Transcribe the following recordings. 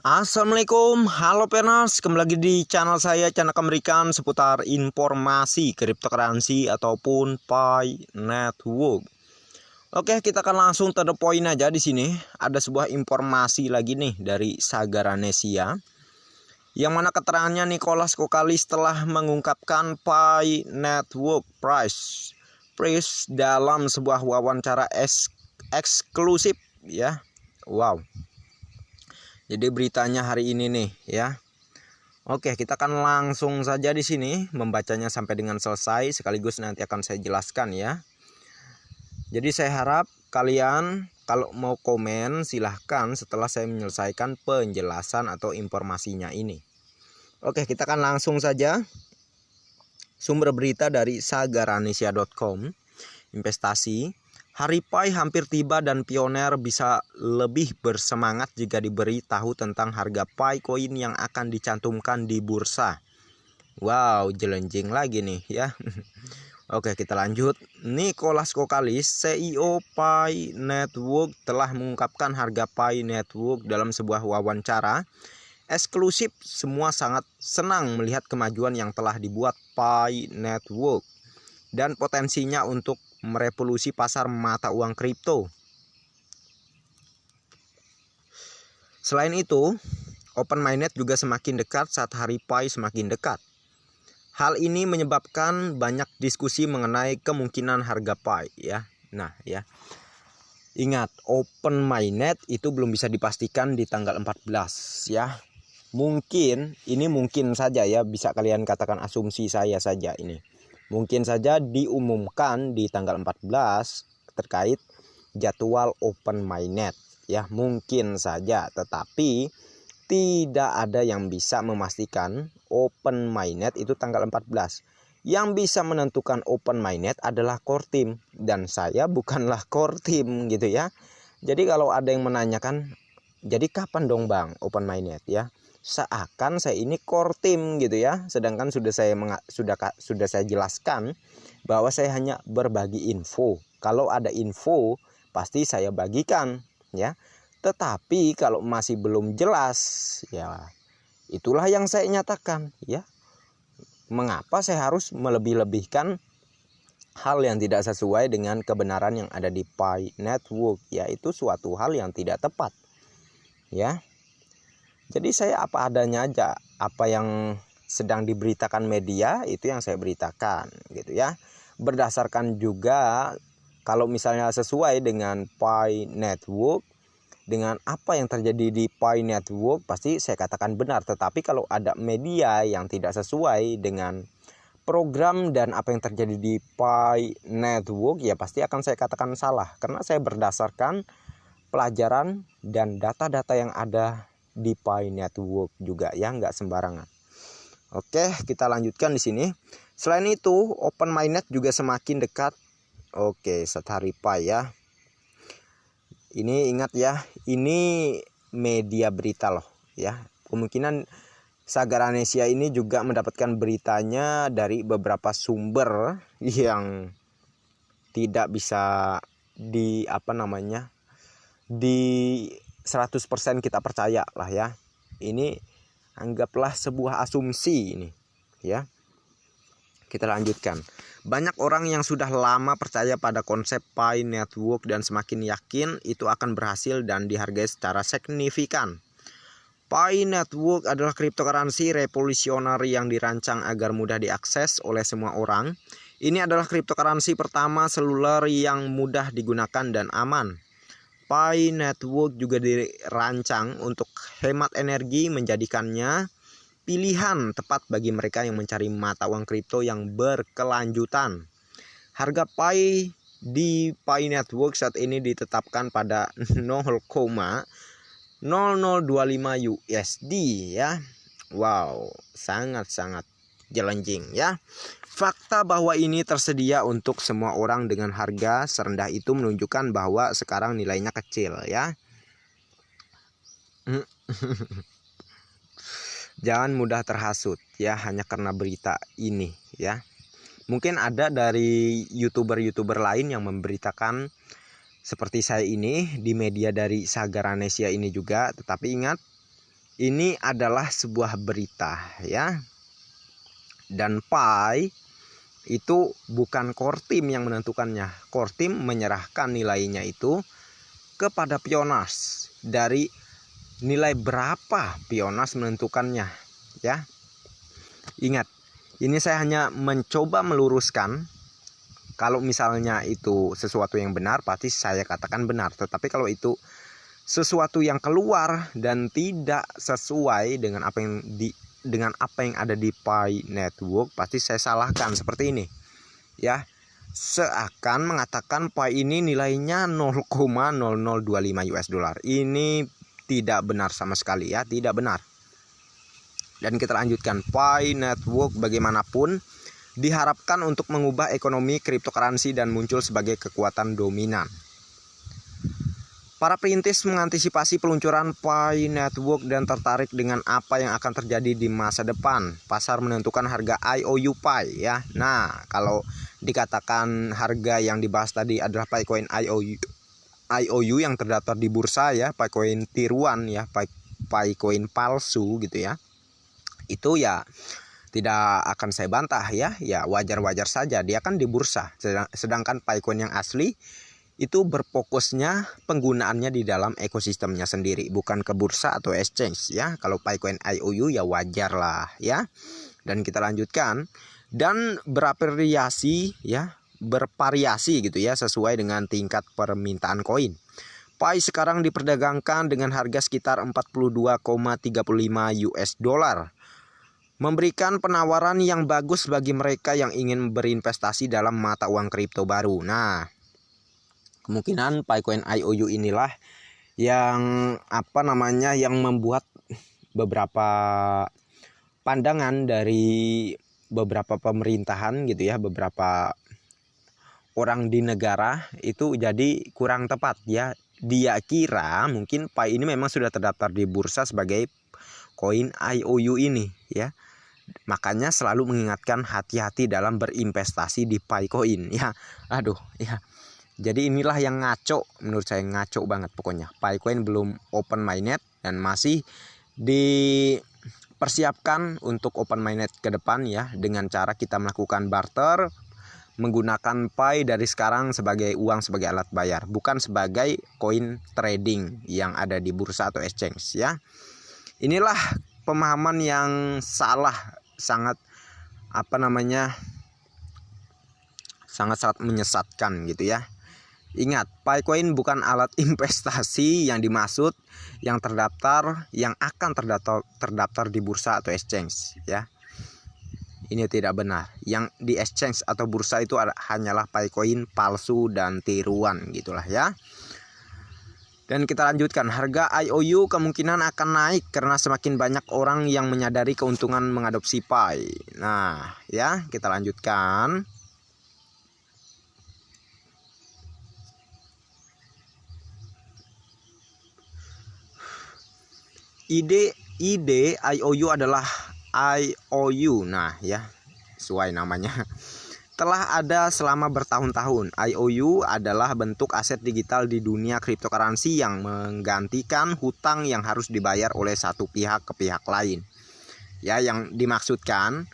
Assalamualaikum, halo Perners, kembali lagi di channel saya, channel American seputar informasi cryptocurrency ataupun Pi Network. Oke, kita akan langsung to the point aja di sini. Ada sebuah informasi lagi nih dari Sagaranesia, yang mana keterangannya Nicholas Kokalis telah mengungkapkan Pi Network price dalam sebuah wawancara eksklusif ya. Wow. Jadi beritanya hari ini nih ya. Oke, kita akan langsung saja di sini membacanya sampai dengan selesai, sekaligus nanti akan saya jelaskan ya. Jadi saya harap kalian kalau mau komen silahkan setelah saya menyelesaikan penjelasan atau informasinya ini. Oke, kita akan langsung saja. Sumber berita dari sagaranesia.com. Investasi. Hari Pi hampir tiba dan pioner bisa lebih bersemangat jika diberi tahu tentang harga Pi Coin yang akan dicantumkan di bursa. Wow, jelenjing lagi nih ya. Oke, kita lanjut. Nicholas Kokalis, CEO Pi Network, telah mengungkapkan harga Pi Network dalam sebuah wawancara eksklusif. Semua sangat senang melihat kemajuan yang telah dibuat Pi Network dan potensinya untuk merevolusi pasar mata uang kripto. Selain itu, Open Mainnet juga semakin dekat saat hari Pi semakin dekat. Hal ini menyebabkan banyak diskusi mengenai kemungkinan harga Pi ya. Nah ya, ingat, Open Mainnet itu belum bisa dipastikan di tanggal 14 ya. Mungkin saja ya, bisa kalian katakan asumsi saya saja ini. Mungkin saja diumumkan di tanggal 14 terkait jadwal Open Mainnet ya, mungkin saja, tetapi tidak ada yang bisa memastikan Open Mainnet itu tanggal 14. Yang bisa menentukan Open Mainnet adalah core team, dan saya bukanlah core team gitu ya. Jadi kalau ada yang menanyakan, jadi kapan dong Bang Open Mainnet ya? Seakan saya ini core team gitu ya, sedangkan sudah saya jelaskan bahwa saya hanya berbagi info. Kalau ada info pasti saya bagikan ya. Tetapi kalau masih belum jelas ya, itulah yang saya nyatakan ya. Mengapa saya harus melebih-lebihkan hal yang tidak sesuai dengan kebenaran yang ada di Pi Network, yaitu suatu hal yang tidak tepat ya. Jadi saya apa adanya aja, apa yang sedang diberitakan media itu yang saya beritakan gitu ya. Berdasarkan juga kalau misalnya sesuai dengan Pi Network, dengan apa yang terjadi di Pi Network pasti saya katakan benar. Tetapi kalau ada media yang tidak sesuai dengan program dan apa yang terjadi di Pi Network, ya pasti akan saya katakan salah, karena saya berdasarkan pelajaran dan data-data yang ada di Pi Network juga ya, nggak sembarangan. Oke, kita lanjutkan di sini. Selain itu, Open Mainnet juga semakin dekat. Oke, sehari Pi ya. Ini ingat ya, ini media berita loh ya. Kemungkinan Sagaranesia ini juga mendapatkan beritanya dari beberapa sumber yang tidak bisa di di 100% kita percaya lah ya. Ini anggaplah sebuah asumsi ini ya. Kita lanjutkan. Banyak orang yang sudah lama percaya pada konsep Pi Network dan semakin yakin itu akan berhasil dan dihargai secara signifikan. Pi Network adalah cryptocurrency revolusioner yang dirancang agar mudah diakses oleh semua orang. Ini adalah cryptocurrency pertama seluler yang mudah digunakan dan aman. Pi Network juga dirancang untuk hemat energi, menjadikannya pilihan tepat bagi mereka yang mencari mata uang kripto yang berkelanjutan. Harga Pi di Pi Network saat ini ditetapkan pada 0,0025 USD ya. Wow, sangat-sangat jelenjing ya. Fakta bahwa ini tersedia untuk semua orang dengan harga serendah itu menunjukkan bahwa sekarang nilainya kecil ya. Jangan mudah terhasut ya hanya karena berita ini ya. Mungkin ada dari YouTuber lain yang memberitakan seperti saya ini di media dari Sagaranesia ini juga, tetapi ingat, ini adalah sebuah berita ya. Dan Pi itu bukan core team yang menentukannya. Core team menyerahkan nilainya itu kepada Pioneers. Dari nilai berapa Pioneers menentukannya ya. Ingat, ini saya hanya mencoba meluruskan. Kalau misalnya itu sesuatu yang benar, pasti saya katakan benar. Tetapi kalau itu sesuatu yang keluar dan tidak sesuai dengan apa yang ada di Pi Network, pasti saya salahkan seperti ini ya. Seakan mengatakan Pi ini nilainya 0,0025 US dollar. Ini tidak benar sama sekali ya, tidak benar. Dan kita lanjutkan. Pi Network bagaimanapun diharapkan untuk mengubah ekonomi cryptocurrency dan muncul sebagai kekuatan dominan. Para perintis mengantisipasi peluncuran Pi Network dan tertarik dengan apa yang akan terjadi di masa depan. Pasar menentukan harga IOU Pi ya. Nah, kalau dikatakan harga yang dibahas tadi adalah Picoin IOU yang terdaftar di bursa ya, Picoin tiruan ya, Picoin palsu gitu ya. Itu ya tidak akan saya bantah ya, wajar-wajar saja, dia kan di bursa. Sedangkan Picoin yang asli itu berfokusnya penggunaannya di dalam ekosistemnya sendiri, bukan ke bursa atau exchange ya. Kalau Picoin IOU ya wajar lah ya. Dan kita lanjutkan. Dan bervariasi gitu ya, sesuai dengan tingkat permintaan koin. Pi sekarang diperdagangkan dengan harga sekitar 42,35 US dollar. Memberikan penawaran yang bagus bagi mereka yang ingin berinvestasi dalam mata uang kripto baru. Nah, kemungkinan Picoin IOU inilah yang yang membuat beberapa pandangan dari beberapa pemerintahan gitu ya, beberapa orang di negara itu jadi kurang tepat ya. Dia kira mungkin Pi ini memang sudah terdaftar di bursa sebagai koin IOU ini ya. Makanya selalu mengingatkan hati-hati dalam berinvestasi di Picoin ya. Aduh ya. Jadi inilah yang ngaco, menurut saya ngaco banget pokoknya. Picoin belum open mainnet dan masih dipersiapkan untuk open mainnet ke depan ya, dengan cara kita melakukan barter menggunakan Pi dari sekarang sebagai uang, sebagai alat bayar, bukan sebagai koin trading yang ada di bursa atau exchange ya. Inilah pemahaman yang salah, sangat sangat menyesatkan gitu ya. Ingat, Picoin bukan alat investasi yang dimaksud yang akan terdaftar di bursa atau exchange ya. Ini tidak benar. Yang di exchange atau bursa itu hanyalah Picoin palsu dan tiruan gitulah ya. Dan kita lanjutkan. Harga IOU kemungkinan akan naik karena semakin banyak orang yang menyadari keuntungan mengadopsi Pi. Nah, ya, kita lanjutkan. Ide IOU adalah IOU. Nah ya, sesuai namanya. Telah ada selama bertahun-tahun. IOU adalah bentuk aset digital di dunia cryptocurrency yang menggantikan hutang yang harus dibayar oleh satu pihak ke pihak lain. Ya, yang dimaksudkan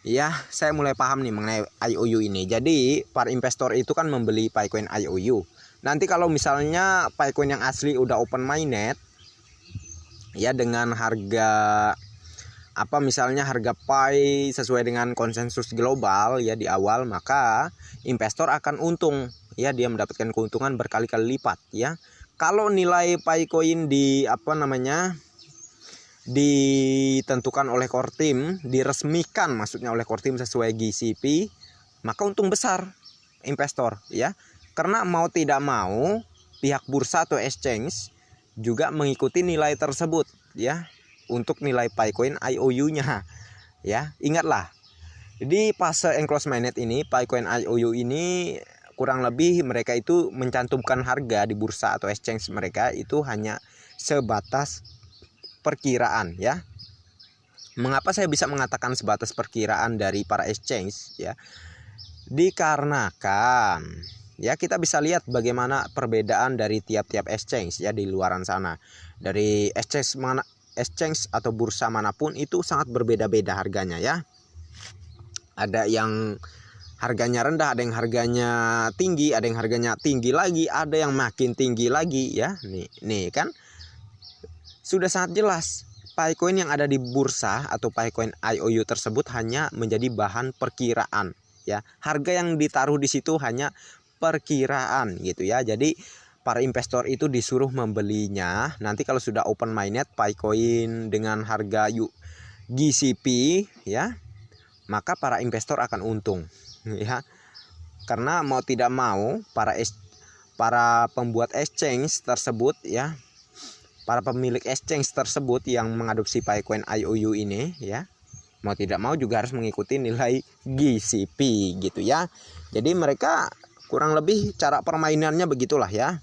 ya, saya mulai paham nih mengenai IOU ini. Jadi para investor itu kan membeli Picoin IOU. Nanti kalau misalnya Picoin yang asli udah open mainnet ya, dengan harga misalnya harga Pi sesuai dengan konsensus global ya di awal, maka investor akan untung ya, dia mendapatkan keuntungan berkali-kali lipat ya. Kalau nilai Picoin ditentukan oleh core team, diresmikan maksudnya oleh core team sesuai GCP, maka untung besar investor ya. Karena mau tidak mau pihak bursa atau exchange juga mengikuti nilai tersebut ya, untuk nilai Picoin IOU-nya ya. Ingatlah, di fase enclosed mainnet ini, Picoin IOU ini kurang lebih mereka itu mencantumkan harga di bursa atau exchange mereka itu hanya sebatas perkiraan ya. Mengapa saya bisa mengatakan sebatas perkiraan dari para exchange ya? Dikarenakan ya, kita bisa lihat bagaimana perbedaan dari tiap-tiap exchange ya di luaran sana. Dari exchange exchange atau bursa manapun itu sangat berbeda-beda harganya ya. Ada yang harganya rendah, ada yang harganya tinggi, ada yang harganya tinggi lagi, ada yang makin tinggi lagi ya. Nih kan sudah sangat jelas. Picoin yang ada di bursa atau Picoin IOU tersebut hanya menjadi bahan perkiraan ya. Harga yang ditaruh di situ hanya perkiraan gitu ya. Jadi para investor itu disuruh membelinya. Nanti kalau sudah open mainnet Picoin dengan harga GCP ya, maka para investor akan untung ya. Karena mau tidak mau para pembuat exchange tersebut ya, para pemilik exchange tersebut yang mengadopsi Picoin IOU ini ya, mau tidak mau juga harus mengikuti nilai GCP gitu ya. Jadi mereka kurang lebih cara permainannya begitulah ya.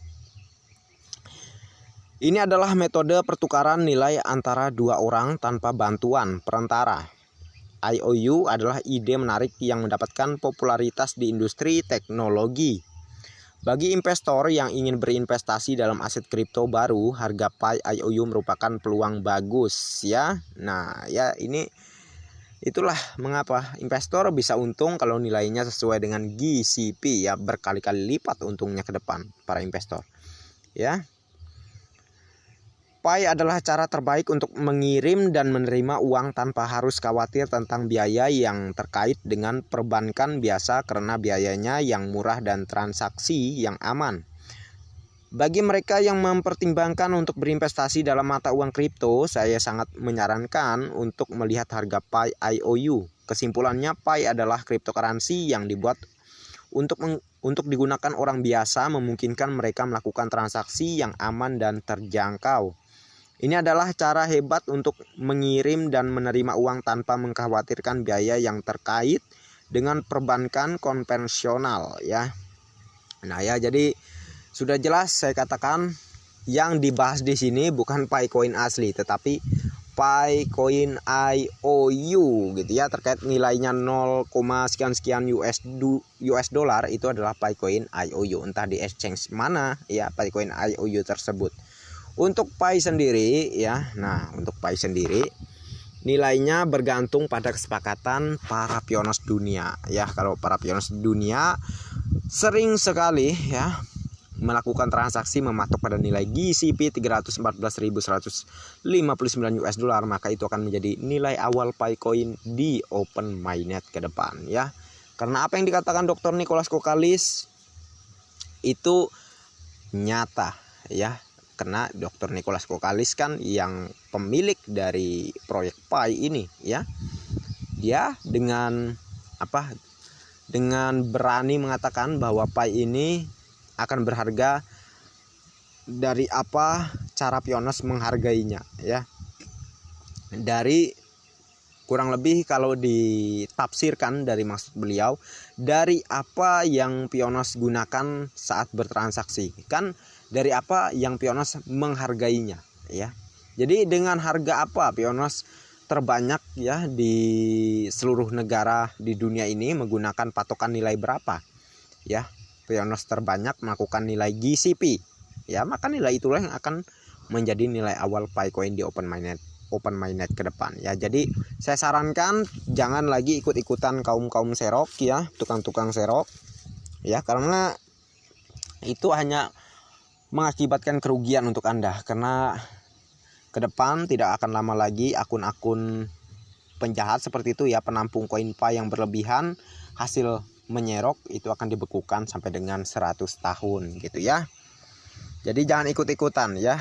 Ini adalah metode pertukaran nilai antara dua orang tanpa bantuan perantara. IOU adalah ide menarik yang mendapatkan popularitas di industri teknologi. Bagi investor yang ingin berinvestasi dalam aset kripto baru, harga Pi IOU merupakan peluang bagus ya. Nah, ya itulah mengapa investor bisa untung kalau nilainya sesuai dengan GCP ya, berkali-kali lipat untungnya ke depan para investor. Ya. Pi adalah cara terbaik untuk mengirim dan menerima uang tanpa harus khawatir tentang biaya yang terkait dengan perbankan biasa karena biayanya yang murah dan transaksi yang aman. Bagi mereka yang mempertimbangkan untuk berinvestasi dalam mata uang kripto, saya sangat menyarankan untuk melihat harga Pi IOU. Kesimpulannya, Pi adalah cryptocurrency yang dibuat untuk digunakan orang biasa, memungkinkan mereka melakukan transaksi yang aman dan terjangkau. Ini adalah cara hebat untuk mengirim dan menerima uang tanpa mengkhawatirkan biaya yang terkait dengan perbankan konvensional ya. Nah ya, jadi sudah jelas saya katakan yang dibahas di sini bukan Picoin asli tetapi Picoin IOU gitu ya, terkait nilainya 0, sekian US dollar itu adalah Picoin IOU, entah di exchange mana ya Picoin IOU tersebut. Untuk Pi sendiri ya, nah untuk Pi sendiri nilainya bergantung pada kesepakatan para pionos dunia ya. Kalau para pionos dunia sering sekali ya melakukan transaksi mematok pada nilai GCP 314.159 US dollar, maka itu akan menjadi nilai awal Picoin di open mainnet ke depan ya. Karena apa yang dikatakan Dr. Nicholas Kokalis itu nyata ya. Karena Dr. Nicholas Kokalis kan yang pemilik dari proyek Pi ini ya. Dia dengan berani mengatakan bahwa Pi ini akan berharga dari apa cara pionos menghargainya ya. Dari kurang lebih kalau ditafsirkan dari maksud beliau, dari apa yang pionos gunakan saat bertransaksi, kan dari apa yang pionos menghargainya ya. Jadi dengan harga apa pionos terbanyak ya di seluruh negara di dunia ini menggunakan patokan nilai berapa ya, pionos terbanyak melakukan nilai GCP ya, maka nilai itulah yang akan menjadi nilai awal Picoin di open mainnet ke depan ya. Jadi saya sarankan jangan lagi ikut-ikutan kaum serok ya, tukang serok ya, karena itu hanya mengakibatkan kerugian untuk Anda, karena ke depan tidak akan lama lagi akun-akun penjahat seperti itu ya, penampung koin Pi yang berlebihan hasil menyerok itu akan dibekukan sampai dengan 100 tahun gitu ya. Jadi jangan ikut-ikutan ya.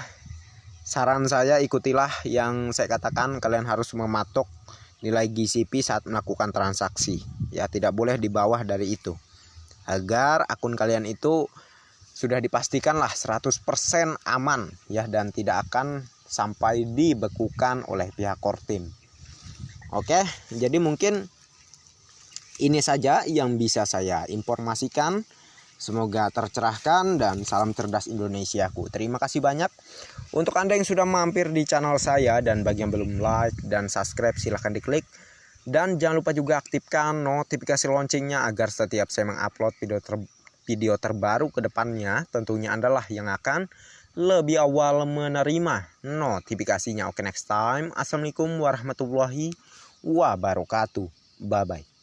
Saran saya ikutilah yang saya katakan, kalian harus mematok nilai GCP saat melakukan transaksi ya, tidak boleh di bawah dari itu, agar akun kalian itu sudah dipastikanlah 100% aman ya, dan tidak akan sampai dibekukan oleh pihak core team. Oke, jadi mungkin ini saja yang bisa saya informasikan. Semoga tercerahkan dan salam cerdas Indonesiaku. Terima kasih banyak untuk Anda yang sudah mampir di channel saya, dan bagi yang belum like dan subscribe silahkan diklik. Dan jangan lupa juga aktifkan notifikasi loncengnya agar setiap saya mengupload video terbaru ke depannya tentunya Anda lah yang akan lebih awal menerima notifikasinya. Oke, next time. Assalamualaikum warahmatullahi wabarakatuh. Bye-bye.